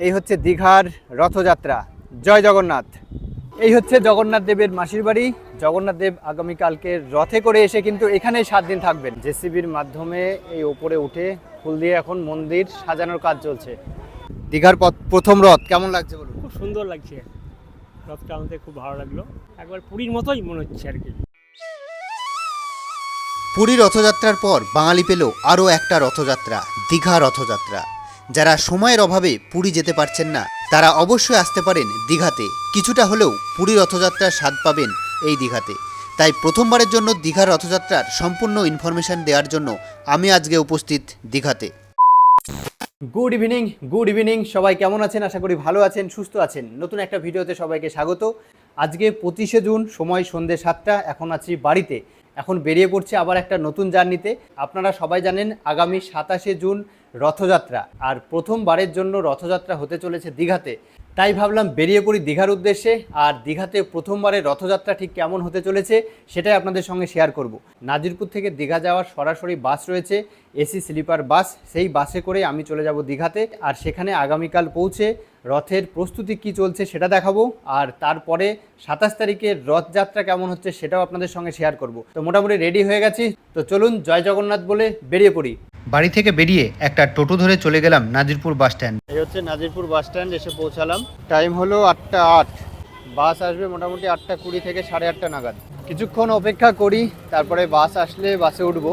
এই হচ্ছে দীঘার রথযাত্রা। জয় জগন্নাথ। এই হচ্ছে জগন্নাথ দেবের মাসির বাড়ি। জগন্নাথ দেব আগামীকালকে রথে করে এসে কিন্তু এখানেই 7 দিন থাকবেন। জেসিবির মাধ্যমে এই ওপরে উঠে ফুল দিয়ে এখন মন্দির সাজানোর কাজ চলছে। দীঘার প্রথম রথ কেমন লাগছে বলুন? খুব সুন্দর লাগছে, রথটা আমাদের খুব ভালো লাগলো, একবার পুরীর মতোই মনে হচ্ছে আর কি। পুরী রথযাত্রার পর বাঙালি পেল আরও একটা রথযাত্রা, দীঘা রথযাত্রা। যারা সময়ের অভাবে পুরী যেতে পারছেন না তারা অবশ্যই আসতে পারেন দীঘাতে। কিছুটা হলেও পুরী রথযাত্রার স্বাদ পাবেন এই দীঘাতে। তাই প্রথমবারের জন্য দীঘার রথযাত্রার সম্পূর্ণ ইনফরমেশন দেওয়ার জন্য আমি আজকে উপস্থিত দীঘাতে। গুড ইভিনিং সবাই কেমন আছেন? আশা করি ভালো আছেন, সুস্থ আছেন। নতুন একটা ভিডিওতে সবাইকে স্বাগত। আজকে 25শে জুন, সময় সন্ধ্যে 7টা। এখন আছি বাড়িতে। এখন বেরিয়ে পড়ছে আবার একটা নতুন জার্নিতে। আপনারা সবাই জানেন আগামী 27শে জুন রথযাত্রা, আর প্রথমবারের জন্য রথযাত্রা হতে চলেছে দীঘাতে। তাই ভাবলাম বেরিয়ে পড়ি দীঘার উদ্দেশ্যে। আর দীঘাতে প্রথমবারের রথযাত্রা ঠিক কেমন হতে চলেছে সেটাই আপনাদের সঙ্গে শেয়ার করব। নাজিরপুর থেকে দীঘা যাওয়ার সরাসরি বাস রয়েছে, এসি স্লিপার বাস। সেই বাসে করে আমি চলে যাব দীঘাতে। আর সেখানে আগামীকাল পৌঁছে রথের প্রস্তুতি কি চলছে সেটা দেখাবো। আর তারপরে 27 তারিখের রথযাত্রা কেমন হচ্ছে সেটাও আপনাদের সঙ্গে শেয়ার করব। তো মোটামুটি রেডি হয়ে গেছি, তো চলুন জয় জগন্নাথ বলে বেরিয়ে পড়ি। বাড়ি থেকে বেরিয়ে একটা টোটো ধরে চলে গেলাম নাজিরপুর বাস স্ট্যান্ড। এই হচ্ছে নাজিরপুর বাস স্ট্যান্ড, এসে পৌঁছালাম। টাইম হলো 8টা 8। বাস আসবে মোটামুটি 8টা 20 থেকে 8:30 নাগাদ। কিছুক্ষণ অপেক্ষা করি, তারপরে বাস আসলে বাসে উঠবো।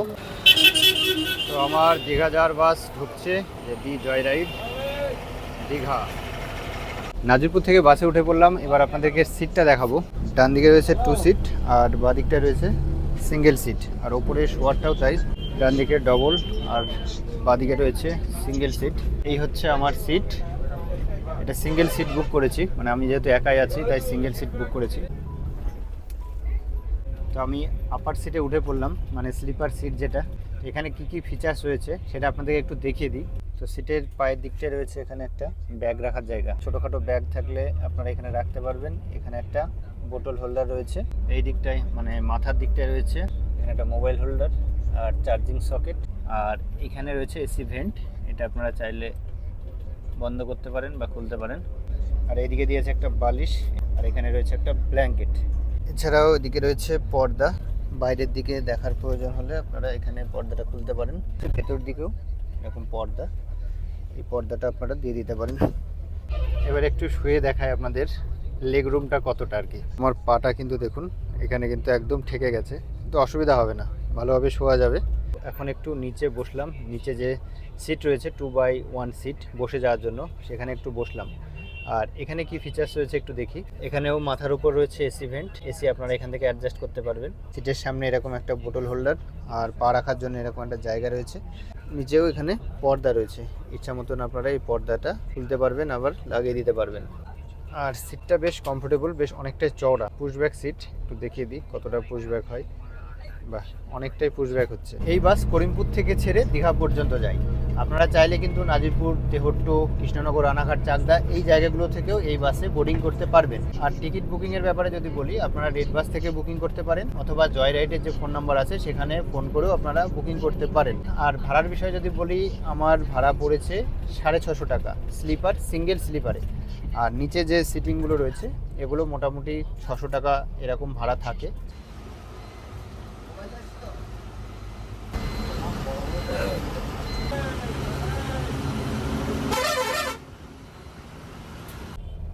তো আমার দীঘা যাওয়ার বাস ঢুকছে, দি জয় রাইড দীঘা। নাজিরপুর থেকে বাসে উঠে পড়লাম। এবার আপনাদেরকে সিটটা দেখাবো। ডান দিকে রয়েছে 2 সিট আর বাঁ দিকটা রয়েছে সিঙ্গেল সিট। আর ওপরে শোয়ারটাও তাই, ডান দিকে ডবল আর বাঁ দিকে রয়েছে সিঙ্গেল সিট। এই হচ্ছে আমার সিট। এটা সিঙ্গেল সিট বুক করেছি, মানে আমি যেহেতু একাই আছি তাই সিঙ্গেল সিট বুক করেছি। তো আমি আপার সিটে উঠে পড়লাম, মানে স্লিপার সিট যেটা। এখানে কি কি ফিচার্স রয়েছে সেটা আপনাদেরকে একটু দেখিয়ে দিই। তো সিটের পায়ের দিকটায় রয়েছে এখানে একটা ব্যাগ রাখার জায়গা। ছোটোখাটো ব্যাগ থাকলে আপনারা এখানে রাখতে পারবেন। এখানে একটা বোতল হোল্ডার রয়েছে। এই দিকটায় মানে মাথার দিকটায় রয়েছে এখানে একটা মোবাইল হোল্ডার আর চার্জিং সকেট। আর এখানে রয়েছে এসি ভেন্ট, এটা আপনারা চাইলে বন্ধ করতে পারেন বা খুলতে পারেন। আর এইদিকে দিয়েছে একটা বালিশ, আর এখানে রয়েছে একটা ব্ল্যাঙ্কেট। এছাড়াও এদিকে রয়েছে পর্দা। বাইরের দিকে দেখার প্রয়োজন হলে আপনারা এখানে পর্দাটা খুলতে পারেন। ভেতর দিকেও এরকম পর্দা, এই পর্দাটা আপনারা দিয়ে দিতে পারেন। এবার একটু শুয়ে দেখায় আপনাদের লেগ রুমটা কতটা আর কি। আমার পাটা কিন্তু দেখুন এখানে কিন্তু একদম ঠেকে গেছে, কিন্তু অসুবিধা হবে না, ভালোভাবে শোয়া যাবে। এখন একটু নিচে বসলাম। নিচে যে সিট রয়েছে 2x1 সিট বসে যাওয়ার জন্য, সেখানে একটু বসলাম। আর এখানে কি ফিচার্স রয়েছে একটু দেখি। এখানেও মাথার উপর রয়েছে এসি ভেন্ট। এসি আপনারা এখান থেকে অ্যাডজাস্ট করতে পারবেন। সিটের সামনে এরকম একটা বোতল হোল্ডার আর পা রাখার জন্য এরকম একটা জায়গা রয়েছে। নিচেও এখানে পর্দা রয়েছে, ইচ্ছা মতন আপনারা এই পর্দাটা খুলতে পারবেন, আবার লাগিয়ে দিতে পারবেন। আর সিটটা বেশ কমফোর্টেবল, বেশ অনেকটাই চওড়া। পুশব্যাক সিট, একটু দেখিয়ে দিই কতটা পুশব্যাক হয়। বাহ, অনেকটাই পুশব্যাক হচ্ছে। এই বাস করিমপুর থেকে ছেড়ে দীঘা পর্যন্ত যায়। আপনারা চাইলে কিন্তু নাজিরপুর, তেহট্টু, কৃষ্ণনগর, রানাঘাট, চাকদা এই জায়গাগুলো থেকেও এই বাসে বোর্ডিং করতে পারবেন। আর টিকিট বুকিংয়ের ব্যাপারে যদি বলি, আপনারা রেড বাস থেকে বুকিং করতে পারেন, অথবা জয় রাইডের যে ফোন নাম্বার আছে সেখানে ফোন করেও আপনারা বুকিং করতে পারেন। আর ভাড়ার বিষয়ে যদি বলি, আমার ভাড়া পড়েছে 650 টাকা স্লিপার, সিঙ্গেল স্লিপারে। আর নিচে যে সিটিংগুলো রয়েছে এগুলো মোটামুটি 600 টাকা এরকম ভাড়া থাকে।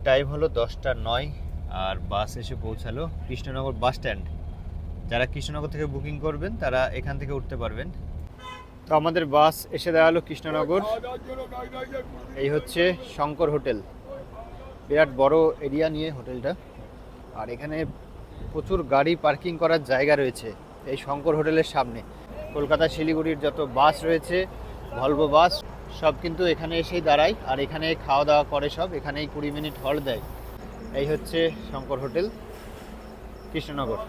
টাইম হলো 10টা 9 আর বাস এসে পৌঁছালো কৃষ্ণনগর বাস স্ট্যান্ড। যারা কৃষ্ণনগর থেকে বুকিং করবেন তারা এখান থেকে উঠতে পারবেন। তো আমাদের বাস এসে দাঁড়ালো কৃষ্ণনগর। এই হচ্ছে শঙ্কর হোটেল, বিরাট বড় এরিয়া নিয়ে হোটেলটা। আর এখানে প্রচুর গাড়ি পার্কিং করার জায়গা রয়েছে এই শঙ্কর হোটেলের সামনে। কলকাতা শিলিগুড়ির যত বাস রয়েছে, ভলভো বাস, সব কিন্তু এখানে এসেই দাঁড়ায়। আর এখানে খাওয়া দাওয়া করে সব, এখানেই 20 মিনিট হল্ট দেয়। এই হচ্ছে শঙ্কর হোটেল কৃষ্ণনগর।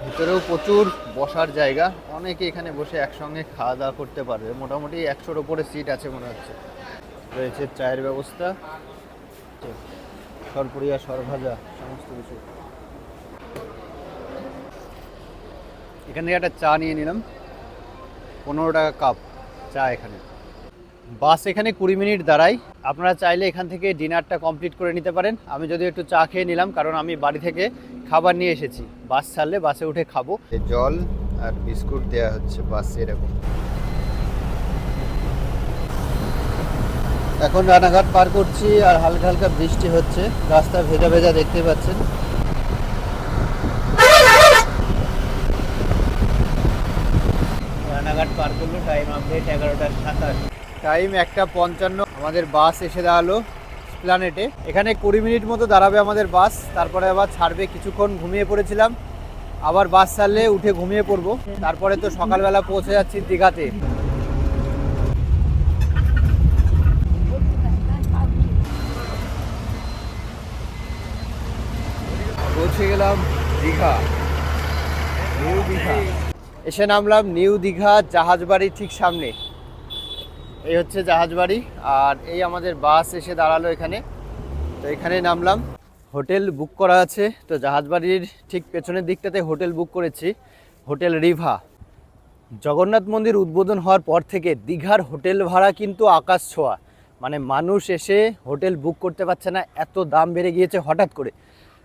ভিতরেও প্রচুর বসার জায়গা, অনেকে এখানে বসে একসঙ্গে খাওয়া দাওয়া করতে পারবে। মোটামুটি 100-র উপরে সিট আছে মনে হচ্ছে। রয়েছে চায়ের ব্যবস্থা, সরপুরিয়া, সরভাজা, সমস্ত কিছু। এখান থেকে একটা চা নিয়ে নিলাম, 15 টাকা কাপ চা এখানে। বাস এখানে 20 মিনিট দাঁড়ায়। আপনারা চাইলে এখান থেকে ডিনারটা কমপ্লিট করে নিতে পারেন। আমি যদি একটু চা খেয়ে নিলাম, কারণ আমি বাড়ি থেকে খাবার নিয়ে এসেছি। বাস ছাড়লে বাসে উঠে খাবো। জল আর বিস্কুট দেওয়া হচ্ছে বাসে এরকম। এখন রানাঘাট পার করছি আর হালকা হালকা বৃষ্টি হচ্ছে, রাস্তা ভেজা ভেজা দেখতে পাচ্ছেন। রানাঘাট পার করলো, টাইম আপডেট 11:27। টাইম 1:55। আমাদের বাস এসে দাঁড়ালো প্ল্যানেটে। এখানে 20 মিনিট মতো দাঁড়াবে আমাদের বাস, তারপরে আবার ছাড়বে। কিছুক্ষণ ঘুমিয়ে পড়েছিলাম, আবার বাস ছাড়লে উঠে ঘুমিয়ে পড়বো। তারপরে তো সকালবেলা পৌঁছে যাচ্ছি দীঘাতে। পৌঁছে গেলাম দীঘা, নিউ দীঘা। এসে নামলাম নিউ দীঘা জাহাজবাড়ি ঠিক সামনে। এই হচ্ছে জাহাজবাড়ি, আর এই আমাদের বাস এসে দাঁড়ালো এখানে। তো এখানে নামলাম। হোটেল বুক করা আছে, তো জাহাজবাড়ির ঠিক পেছনের দিকটাতে হোটেল বুক করেছি, হোটেল রিভা। জগন্নাথ মন্দির উদ্বোধন হওয়ার পর থেকে দীঘার হোটেল ভাড়া কিন্তু আকাশ ছোঁয়া। মানে মানুষ এসে হোটেল বুক করতে পারছে না, এত দাম বেড়ে গিয়েছে হঠাৎ করে।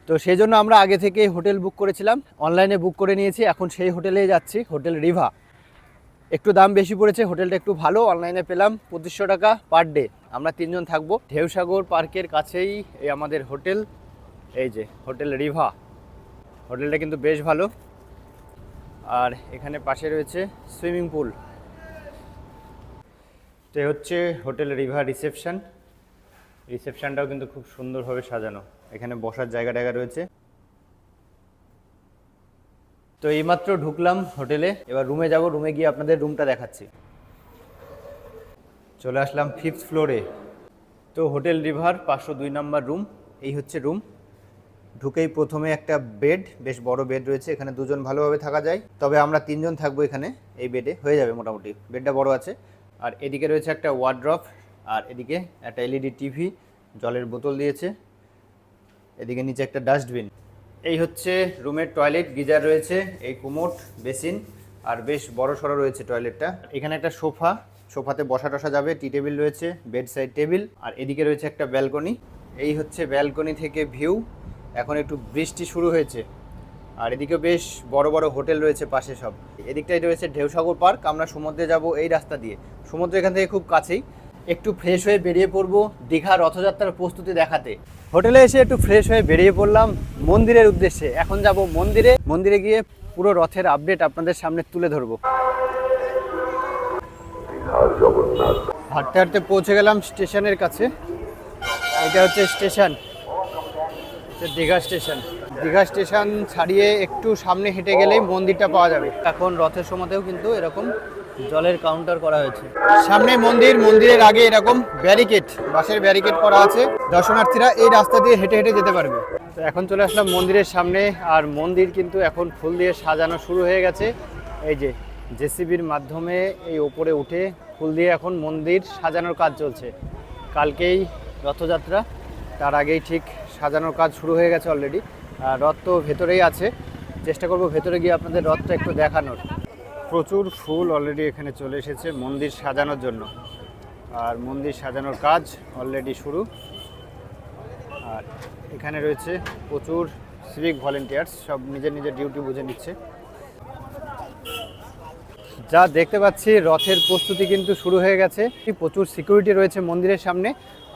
তো সেই জন্য আমরা আগে থেকে হোটেল বুক করেছিলাম, অনলাইনে বুক করে নিয়েছি। এখন সেই হোটেলেই যাচ্ছি, হোটেল রিভা। একটু দাম বেশি পড়েছে, হোটেলটা একটু ভালো। অনলাইনে পেলাম 2500 টাকা পার ডে। আমরা 3 জন থাকবো। ঢেউসাগর পার্কের কাছেই এই আমাদের হোটেল, এই যে হোটেল রিভা। হোটেলটা কিন্তু বেশ ভালো। আর এখানে পাশে রয়েছে সুইমিং পুল। তো হচ্ছে হোটেল রিভা রিসেপশন। রিসেপশনটাও কিন্তু খুব সুন্দরভাবে সাজানো, এখানে বসার জায়গা টায়গা রয়েছে। তো এইমাত্র ঢুকলাম হোটেলে, এবার রুমে যাব। রুমে গিয়ে আপনাদের রুমটা দেখাচ্ছি। চলে আসলাম 5th ফ্লোরে। তো হোটেল রিভার 502 নম্বর রুম। এই হচ্ছে রুম। ঢুকেই প্রথমে একটা বেড, বেশ বড় বেড রয়েছে। এখানে 2 জন ভালোভাবে থাকা যায়, তবে আমরা 3 জন থাকবো এখানে। এই বেডে হয়ে যাবে মোটামুটি, বেডটা বড় আছে। আর এদিকে রয়েছে একটা ওয়ার্ড্রপ, আর এদিকে একটা এলইডি টিভি, জলের বোতল দিয়েছে। এদিকে নিচে একটা ডাস্টবিন। এই হচ্ছে রুমের টয়লেট, গিজার রয়েছে, এই কোমোড, বেসিন, আর বেশ বড় সড়ো রয়েছে টয়লেটটা। এখানে একটা সোফা, সোফাতে বসা টসা যাবে। টি টেবিল রয়েছে, বেড সাইড টেবিল। আর এদিকে রয়েছে একটা ব্যালকনি। এই হচ্ছে ব্যালকনি থেকে ভিউ। এখন একটু বৃষ্টি শুরু হয়েছে। আর এদিকে বেশ বড় বড় হোটেল রয়েছে পাশে সব। এদিকটাই রয়েছে ঢেউসাগর পার্ক। আমরা সমুদ্রে যাব এই রাস্তা দিয়ে। সমুদ্র এখান থেকে খুব কাছেই। একটু ফ্রেশ হয়ে বেরিয়ে পড়বো দীঘা রথযাত্রার প্রস্তুতি দেখাতে। হোটেলে এসে একটু ফ্রেশ হয়ে বেরিয়ে পড়লাম মন্দিরের উদ্দেশ্যে। এখন যাব মন্দিরে। মন্দিরে গিয়ে পুরো রথের আপডেট আপনাদের সামনে তুলে ধরবো। হাঁটতে হাঁটতে পৌঁছে গেলাম স্টেশনের কাছে। এটা হচ্ছে station, Digha station. Digha station ছাড়িয়ে একটু সামনে হেঁটে গেলেই মন্দিরটা পাওয়া যাবে। এখন রথের সময়তেও কিন্তু এরকম জলের কাউন্টার করা হয়েছে। সামনে মন্দির, মন্দিরের আগে এরকম ব্যারিকেড, বাঁশের ব্যারিকেড করা আছে। দর্শনার্থীরা এই রাস্তা দিয়ে হেঁটে হেঁটে যেতে পারবে। তো এখন চলে আসলাম মন্দিরের সামনে। আর মন্দির কিন্তু এখন ফুল দিয়ে সাজানো শুরু হয়ে গেছে। এই যে জেসিবির মাধ্যমে এই ওপরে উঠে ফুল দিয়ে এখন মন্দির সাজানোর কাজ চলছে। কালকেই রথযাত্রা, তার আগেই ঠিক সাজানোর কাজ শুরু হয়ে গেছে অলরেডি। রথ তো ভেতরেই আছে, চেষ্টা করব ভেতরে গিয়ে আপনাদের রথটা একটু দেখানোর। প্রচুর ফুল অলরেডি এখানে চলে এসেছে মন্দির সাজানোর জন্য। আর মন্দির সাজানোর কাজ অলরেডি শুরু। আর এখানে রয়েছে প্রচুর সিভিক ভলেন্টিয়ার্স, সব নিজের নিজের ডিউটি বুঝে নিচ্ছে। যা দেখতে পাচ্ছি রথের প্রস্তুতি কিন্তু শুরু হয়ে গেছে। প্রচুর সিকিউরিটি রয়েছে মন্দিরের সামনে।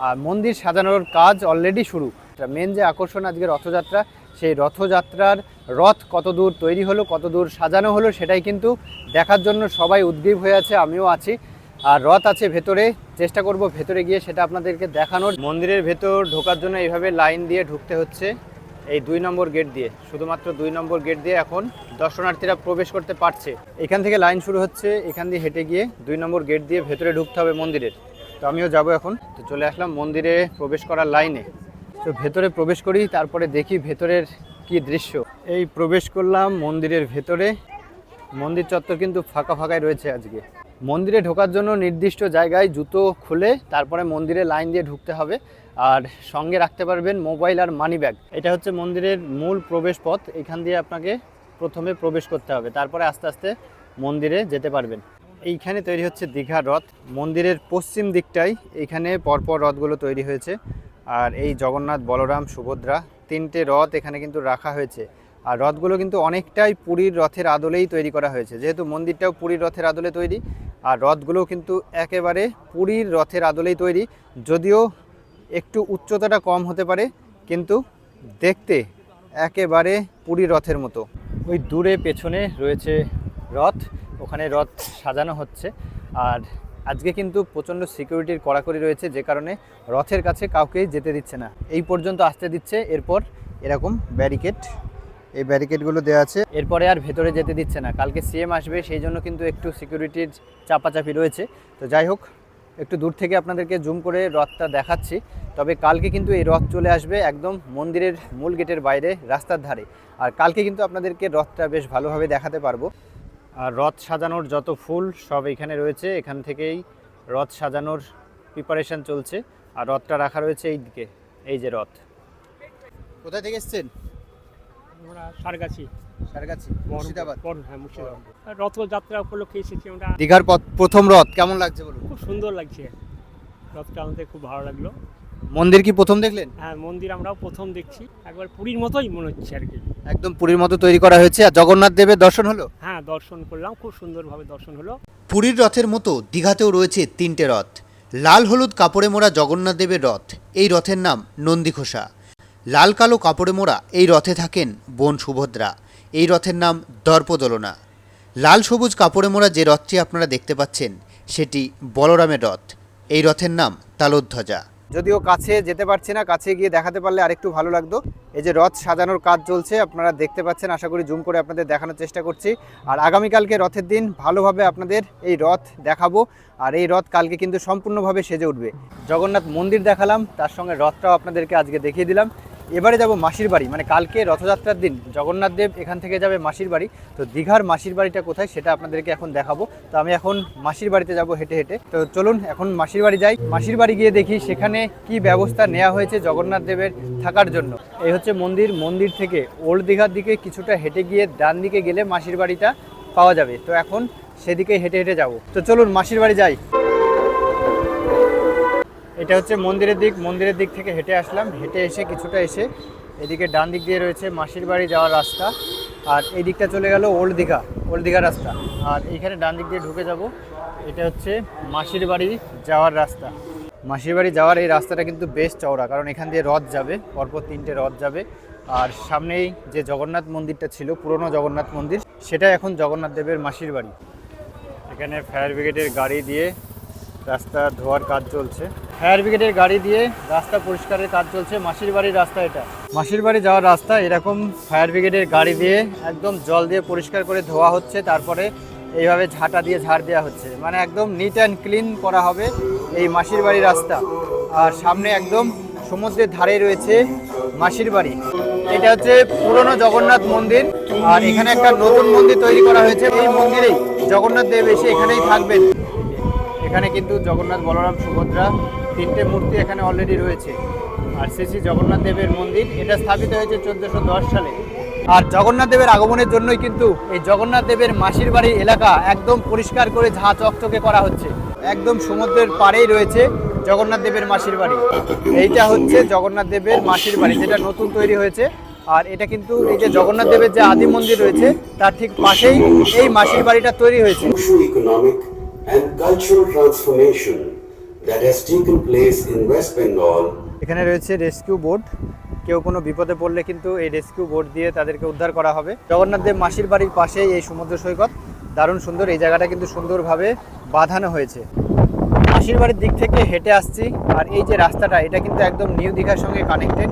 আর মন্দির সাজানোর কাজ অলরেডি শুরু। মেন যে আকর্ষণ আজকে রথযাত্রা, সেই রথযাত্রার রথ কত দূর তৈরি হলো, কত দূর সাজানো হলো, সেটাই কিন্তু দেখার জন্য সবাই উদ্গ্রীব হয়ে আছে। আমিও আছি। আর রথ আছে ভেতরে, চেষ্টা করব ভেতরে গিয়ে সেটা আপনাদেরকে দেখানোর। মন্দিরের ভেতর ঢোকার জন্য এইভাবে লাইন দিয়ে ঢুকতে হচ্ছে, এই 2 নম্বর গেট দিয়ে। শুধুমাত্র 2 নম্বর গেট দিয়ে এখন দর্শনার্থীরা প্রবেশ করতে পারছে। এখান থেকে লাইন শুরু হচ্ছে, এখান দিয়ে হেঁটে গিয়ে 2 নম্বর গেট দিয়ে ভেতরে ঢুকতে হবে মন্দিরের। তো আমিও যাব এখন। তো চলে আসলাম মন্দিরে প্রবেশ করার লাইনে। তো ভেতরে প্রবেশ করি, তারপরে দেখি ভেতরের কি দৃশ্য। এই প্রবেশ করলাম মন্দিরের ভেতরে। মন্দির চত্বর কিন্তু ফাঁকা ফাঁকাই রয়েছে আজকে। মন্দিরে ঢোকার জন্য নির্দিষ্ট জায়গায় জুতো খুলে তারপরে মন্দিরে লাইন দিয়ে ঢুকতে হবে। আর সঙ্গে রাখতে পারবেন মোবাইল আর মানি ব্যাগ। এটা হচ্ছে মন্দিরের মূল প্রবেশ পথ। এখান দিয়ে আপনাকে প্রথমে প্রবেশ করতে হবে, তারপরে আস্তে আস্তে মন্দিরে যেতে পারবেন। এইখানে তৈরি হচ্ছে দীঘার রথ। মন্দিরের পশ্চিম দিকটাই এইখানে পরপর রথগুলো তৈরি হয়েছে। আর এই জগন্নাথ, বলরাম, সুভদ্রা 3টে রথ এখানে কিন্তু রাখা হয়েছে। আর রথগুলো কিন্তু অনেকটাই পুরীর রথের আদলেই তৈরি করা হয়েছে, যেহেতু মন্দিরটাও পুরীর রথের আদলে তৈরি। আর রথগুলোও কিন্তু একেবারে পুরীর রথের আদলেই তৈরি, যদিও একটু উচ্চতাটা কম হতে পারে, কিন্তু দেখতে একেবারে পুরীর রথের মতো। ওই দূরে পেছনে রয়েছে রথ, ওখানে রথ সাজানো হচ্ছে। আর আজকে কিন্তু প্রচণ্ড সিকিউরিটির কড়াকড়ি রয়েছে, যে কারণে রথের কাছে কাউকেই যেতে দিচ্ছে না। এই পর্যন্ত আসতে দিচ্ছে, এরপর এরকম ব্যারিকেড, এই ব্যারিকেডগুলো দেওয়া আছে, এরপরে আর ভেতরে যেতে দিচ্ছে না। কালকে সিএম আসবে, সেই জন্য কিন্তু একটু সিকিউরিটির চাপাচাপি রয়েছে। তো যাই হোক, একটু দূর থেকে আপনাদেরকে জুম করে রথটা দেখাচ্ছি। তবে কালকে কিন্তু এই রথ চলে আসবে একদম মন্দিরের মূল গেটের বাইরে, রাস্তার ধারে। আর কালকে কিন্তু আপনাদেরকে রথটা বেশ ভালোভাবে দেখাতে পারবো। আর রথ সাজানোর যত ফুল সব এখানে রয়েছে, এখান থেকেই রথ সাজানোর প্রিপারেশন চলছে। আর রথটা রাখা রয়েছে এই দিকে, এই যে রথ। কোথা থেকে এসছেন? আমরা সারগাছি, মুর্শিদাবাদ। হ্যাঁ, মুর্শিদাবাদ। রথযাত্রা উপলক্ষে এসেছি আমরা। দীঘার প্রথম রথ কেমন লাগছে বলুন? খুব সুন্দর লাগছে, রথটা আমাদের খুব ভালো লাগলো। মন্দির কি প্রথম দেখলেন? হ্যাঁ, মন্দির আমরাও প্রথম দেখছি, একবার পুরীর মতোই মনে হচ্ছে আর কি। একদম পুরীর মতো তৈরি করা হয়েছে। আর জগন্নাথ দেবের দর্শন হলো? হ্যাঁ, দর্শন করলাম, খুব সুন্দরভাবে দর্শন হলো। পুরীর রথের মতো দীঘাতেও রয়েছে 3টে রথ। লাল হলুদ কাপড়ে মোড়া জগন্নাথ দেবের রথ, এই রথের নাম নন্দীঘোষা। লাল কালো কাপড়ে মোড়া এই রথে থাকেন বোন সুভদ্রা, এই রথের নাম দর্পদোলনা। লাল সবুজ কাপড়ে মোড়া যে রথটি আপনারা দেখতে পাচ্ছেন সেটি বলরামের রথ, এই রথের নাম তালধ্বজা। যদিও কাছে যেতে পারছি না, কাছে গিয়ে দেখাতে পারলে আরেকটু ভালো লাগতো। এই যে রথ সাজানোর কাজ চলছে, আপনারা দেখতে পাচ্ছেন, আশা করি জুম করে আপনাদের দেখানোর চেষ্টা করছি। আর আগামীকালকে রথের দিন ভালোভাবে আপনাদের এই রথ দেখাবো। আর এই রথ কালকে কিন্তু সম্পূর্ণভাবে সেজে উঠবে। জগন্নাথ মন্দির দেখালাম, তার সঙ্গে রথটাও আপনাদেরকে আজকে দেখিয়ে দিলাম। এবারে যাব মাসির বাড়ি, মানে কালকে রথযাত্রার দিন জগন্নাথ দেব এখান থেকে যাবে মাসির বাড়ি। তো দীঘার মাসির বাড়িটা কোথায় সেটা আপনাদেরকে এখন দেখাবো। তো আমি এখন মাসির বাড়িতে যাব হেঁটে হেঁটে। তো চলুন এখন মাসির বাড়ি যাই। মাসির বাড়ি গিয়ে দেখি সেখানে কি ব্যবস্থা নেওয়া হয়েছে জগন্নাথ দেবের থাকার জন্য। এই হচ্ছে মন্দির, মন্দির থেকে ওল্ড দীঘার দিকে কিছুটা হেঁটে গিয়ে ডান দিকে গেলে মাসির বাড়িটা পাওয়া যাবে। তো এখন সেদিকে হেঁটে হেঁটে যাব। তো চলুন মাসির বাড়ি যাই। এটা হচ্ছে মন্দিরের দিক, মন্দিরের দিক থেকে হেঁটে আসলাম। হেঁটে এসে কিছুটা এসে এদিকে ডান দিক দিয়ে রয়েছে মাসির বাড়ি যাওয়ার রাস্তা। আর এই দিকটা চলে গেল ওল্ড দীঘা রাস্তা। আর এইখানে ডান দিক দিয়ে ঢুকে যাব। এটা হচ্ছে মাসির বাড়ি যাওয়ার রাস্তা। মাসির বাড়ি যাওয়ার এই রাস্তাটা কিন্তু বেশ চওড়া, কারণ এখান দিয়ে রথ যাবে, পরপর 3টে রথ যাবে। আর সামনেই যে জগন্নাথ মন্দিরটা ছিল, পুরনো জগন্নাথ মন্দির, সেটা এখন জগন্নাথ দেবের মাসির বাড়ি। এখানে ফায়ার ব্রিগেডের গাড়ি দিয়ে রাস্তা ধোয়ার কাজ চলছে। ফায়ার ব্রিগেডের গাড়ি দিয়ে রাস্তা পরিষ্কারের কাজ চলছে। মাসির বাড়ির রাস্তা এটা, মাসির বাড়ি যাওয়ার রাস্তা। এরকম ফায়ার ব্রিগেডের গাড়ি দিয়ে একদম জল দিয়ে পরিষ্কার করে ধোয়া হচ্ছে, তারপরে এইভাবে ঝাঁটা দিয়ে ঝাড় দেওয়া হচ্ছে, মানে একদম নিট অ্যান্ড ক্লিন করা হবে এই মাসির বাড়ির রাস্তা। আর সামনে একদম সমুদ্রের ধারে রয়েছে মাসির বাড়ি। এটা হচ্ছে পুরনো জগন্নাথ মন্দির। আর এখানে একটা নতুন মন্দির তৈরি করা হয়েছে। এই মন্দিরেই জগন্নাথ দেব এসে এখানেই থাকবেন। এখানে কিন্তু জগন্নাথ, বলরাম, সুভদ্রা 3টে মূর্তি এখানে অলরেডি রয়েছে। আর শ্রী জগন্নাথ দেবের মন্দির, এটা স্থাপিত হয়েছে 1410 সালে। আর জগন্নাথ দেবের আগমনের জন্যই কিন্তু এই জগন্নাথ দেবের মাসির বাড়ি এলাকা একদম পরিষ্কার করে ঝাঁ চকচকে করা হচ্ছে। একদম সমুদ্রের পাড়েই রয়েছে জগন্নাথ দেবের মাসির বাড়ি। এইটা হচ্ছে জগন্নাথ দেবের মাসির বাড়ি, যেটা নতুন তৈরি হয়েছে। আর এটা কিন্তু এই যে জগন্নাথ দেবের যে আদি মন্দির রয়েছে তার ঠিক পাশেই এই মাসির বাড়িটা তৈরি হয়েছে। And cultural transformation that has taken place in West Bengal. এখানে রয়েছে রেস্কিউ বোট, কেউ কোনো বিপদে পড়লে কিন্তু এই রেস্কিউ বোট দিয়ে তাদেরকে উদ্ধার করা হবে। জগন্নাথ দেব মাসির বাড়ির পাশেই এই সমুদ্র সৈকত, দারুণ সুন্দর। এই জায়গাটা কিন্তু সুন্দরভাবে বাঁধানো হয়েছে। মাসির বাড়ির দিক থেকে হেঁটে আসছি। আর এই যে রাস্তাটা, এটা কিন্তু একদম নিউ দীঘার সঙ্গে কানেক্টেড।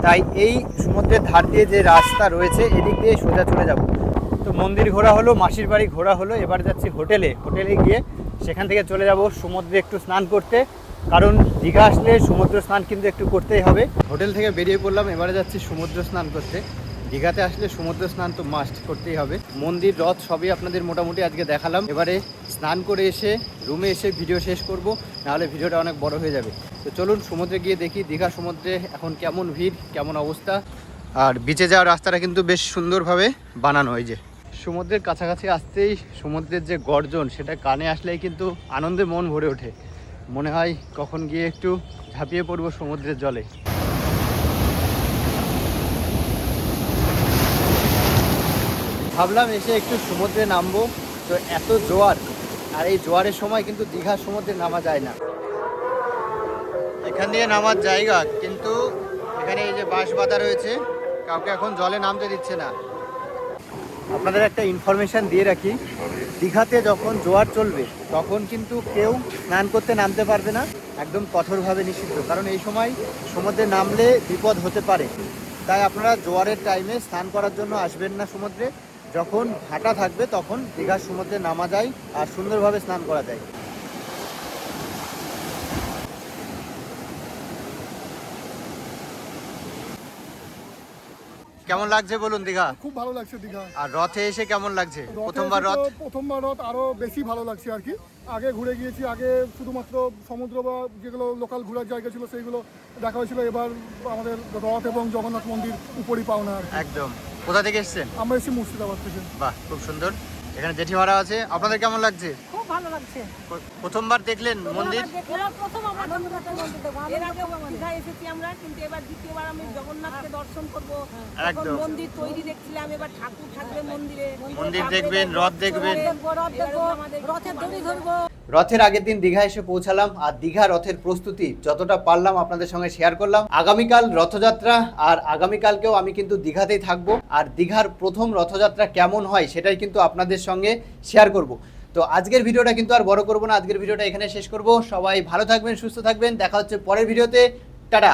তাই এই সমুদ্রের ধার দিয়ে যে রাস্তা রয়েছে এদিক দিয়ে সোজা চলে যাব। তো মন্দির ঘোরা হলো, মাসির বাড়ি ঘোরা হলো, এবার যাচ্ছি হোটেলে। হোটেলে গিয়ে সেখান থেকে চলে যাব সমুদ্রে একটু স্নান করতে, কারণ দীঘা আসলে সমুদ্র স্নান কিন্তু একটু করতেই হবে। হোটেল থেকে বেরিয়ে পড়লাম, এবারে যাচ্ছি সমুদ্র স্নান করতে। দীঘাতে আসলে সমুদ্র স্নান তো মাস্ট করতেই হবে। মন্দির, রথ সবই আপনাদের মোটামুটি আজকে দেখালাম। এবারে স্নান করে এসে রুমে এসে ভিডিও শেষ করব, নাহলে ভিডিওটা অনেক বড় হয়ে যাবে। তো চলুন সমুদ্রে গিয়ে দেখি দীঘা সমুদ্রে এখন কেমন ভিড়, কেমন অবস্থা। আর বিচে যাওয়ার রাস্তাটা কিন্তু বেশ সুন্দরভাবে বানানো, এই যে সমুদ্রের কাছাকাছি আসতেই সমুদ্রের যে গর্জন সেটা কানে আসলেই কিন্তু আনন্দে মন ভরে ওঠে। মনে হয় কখন গিয়ে একটু ঝাঁপিয়ে পড়বো সমুদ্রের জলে। ভাবলাম এসে একটু সমুদ্রে নামবো, তো এত জোয়ার, আর এই জোয়ারের সময় কিন্তু দীঘার সমুদ্রে নামা যায় না। এখান দিয়ে নামার জায়গা, কিন্তু এখানে এই যে বাঁশ বাঁধা রয়েছে, কাউকে এখন জলে নামতে দিচ্ছে না। আপনাদের একটা ইনফরমেশন দিয়ে রাখি, দীঘাতে যখন জোয়ার চলবে তখন কিন্তু কেউ স্নান করতে নামতে পারবে না, একদম কঠোরভাবে নিষিদ্ধ, কারণ এই সময় সমুদ্রে নামলে বিপদ হতে পারে। তাই আপনারা জোয়ারের টাইমে স্নান করার জন্য আসবেন না সমুদ্রে। যখন ভাটা থাকবে তখন দীঘার সমুদ্রে নামা যায় আর সুন্দরভাবে স্নান করা যায়। কেমন লাগছে বলুন দীঘা? খুব ভালো লাগছে দীঘা। আর রথে এসে কেমন লাগছে? প্রথমবার রথ আরো বেশি ভালো লাগছে আর কি। আগে ঘুরে গিয়েছি, আগে শুধুমাত্র সমুদ্র বা যেগুলো লোকাল ঘোরার জায়গা ছিল সেইগুলো দেখা হয়েছিল। এবার আমাদের রথ এবং জগন্নাথ মন্দির উপরই পাওনা আর কি। একদম। কোথা থেকে এসেছেন? আমরা এসেছি মুর্শিদাবাদ থেকে। বাহ, খুব সুন্দর। এখানে জেঠিমারা আছে, আপনাদের কেমন লাগছে? খুব ভালো লাগছে। প্রথমবার দেখলেন মন্দির? প্রথম আমরা জগন্নাথের মন্দির দেখবো। এর আগে দীঘায় এসেছি আমরা, কিন্তু এবার দ্বিতীয়বার আমি জগন্নাথকে দর্শন করবো। এখন একদম। মন্দির তৈরি দেখছিলাম, এবার ঠাকুর থাকবে মন্দিরে। মন্দির দেখবেন, রথ দেখবেন। রথ দেখবো, রথের দড়ি ধরবো। রথের আগের দিন দীঘা এসে পৌঁছালাম, আর দীঘা রথের প্রস্তুতি যতটা পারলাম আপনাদের সঙ্গে শেয়ার করলাম। আগামীকাল রথযাত্রা, আর আগামীকালকেও আমি কিন্তু দীঘাতেই থাকবো, আর দীঘার প্রথম রথযাত্রা কেমন হয় সেটাই কিন্তু আপনাদের সঙ্গে শেয়ার করব। তো আজকের ভিডিওটা কিন্তু আর বড় করব না, আজকের ভিডিওটা এখানে শেষ করব। সবাই ভালো থাকবেন, সুস্থ থাকবেন, দেখা হচ্ছে পরের ভিডিওতে। টাটা।